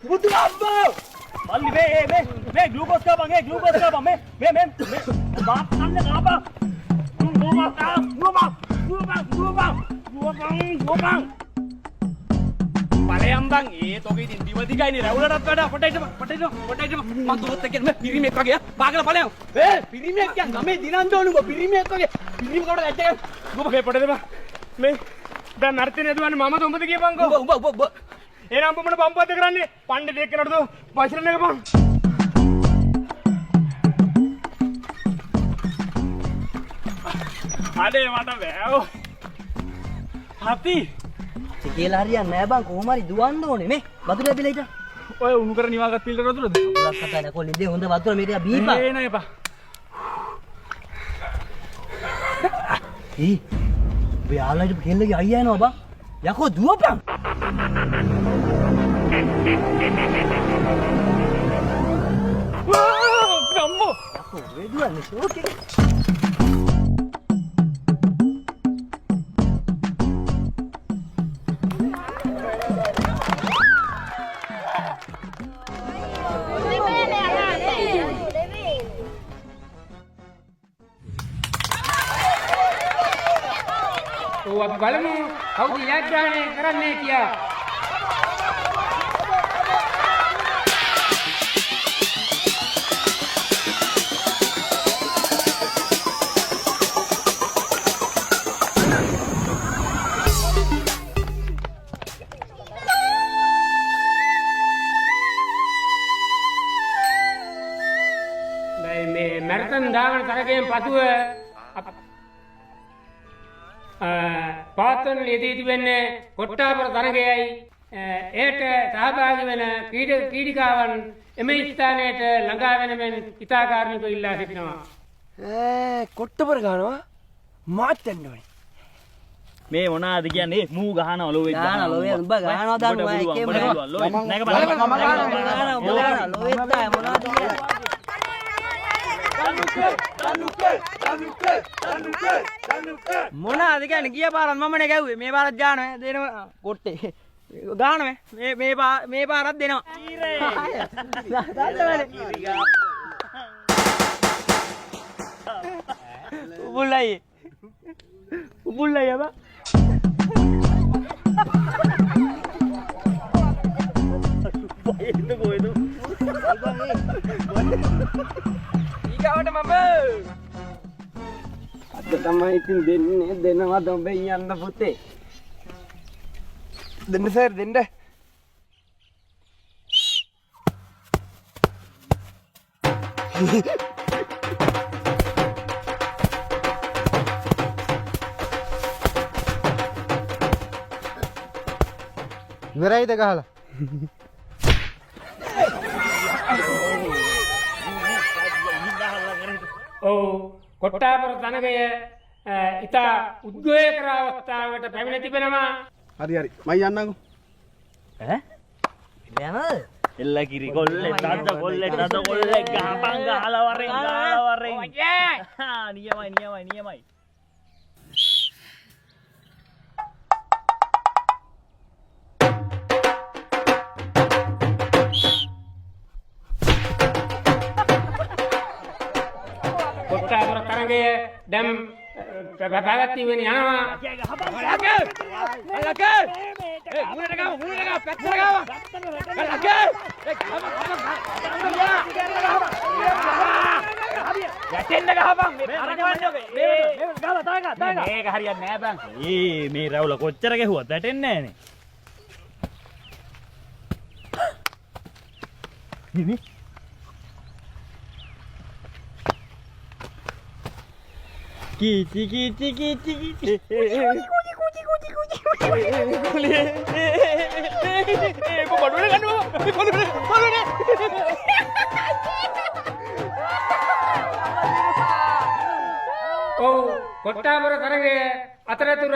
Butuh apa? Mali me glucose ka bang, glucose ka bang, me. Baat namne apa? Gua bang. Palem bang, toge din tiba-tiba ini regular ada पटाई जमा मत तो तक मैं पिरी में कगे पागल palem पिरी में क्या गमे दिनांत उनको पिरी में कगे पिरी में कौन रहते हैं गो बगे पटे दे बा मैं दा नरते ने दुआने मामा तो उम्मत के बंग उब ए नाम पर बम पते कराने पांडे देख के नडदो पैसे लेने का बंग अरे माता वेओ हाथी කියලා හරියන්නේ නෑ බං කොහොම හරි දුවන්න ඕනේ නේ වතුර ඇදලා ඉතින් ඔය උණු කර නිවාගත් පිල්ලර වතුරද උලක් කතා නැ කොල්ලේ දෙ හොඳ වතුර මේක බීපන් ඒ නෑ එපා ඔයාලට කෙල්ලගේ අයියා එනවා බං යකෝ දුවපන් ගම්මෝ යකෝ වේ දුවන්නේ ෂෝක් එක අපි බලමු කවුද ජයග්‍රහණය කරන්නේ කියලා. මේ මැරතන් දාවන තරගයෙන් පසුව පාත්වන යෙදී තිබෙන්නේ කොට්ටාපර තරගයයි එයට සහභාගී වෙන ක්‍රීඩිකාවන් එම ස්ථානයට ළඟා වෙන මෙන් ඉතාකාරණිකව ඉල්ලා සිටිනවා. කොට්ටපර ගන්නවා මාත් යන්න ඕනේ. මේ මොනවාද කියන්නේ මූ ගහන ඔලුවේ ගහන ඔලුවේ උඹ ගහනවා දාන්න ඔය එකේ නැග බලන්න මොනවද මොනවාද කියන්නේ ගිය පාරත් මමනේ ගැව්වේ මේ පාරත් ගානවා දෙනවා කොට්ටේ ගානවා මේ පාරත් දෙනවා උබුල්ලයි අබ කොහෙද ඊගාවට මම අද තමයි ඉතින් දෙනවා දොඹේ යන්න පුතේ දෙන්න සර් දෙන්න ඉවරයිද ගහලා කොට්ටාපර තරගය ඉතා උද්වේගකර අවස්ථාවකට පැමිණ තිබෙනවා. හරි මම යන්නම්කෝ යනද එල්ල කිරි කොල්ලේ තද කොල්ලේ ගහපන් ගහලා වරෙන් නියමයි කොට්ටාපර තරගය දැන් පැවැත්වීගෙන යනවා. මේක හරියන්නේ නෑ බං. මේ රවුල කොච්චර ගැහුවත් වැටෙන්නේ නෑනේ. Kiti. කොට්ටාපර තරගය අතරතුර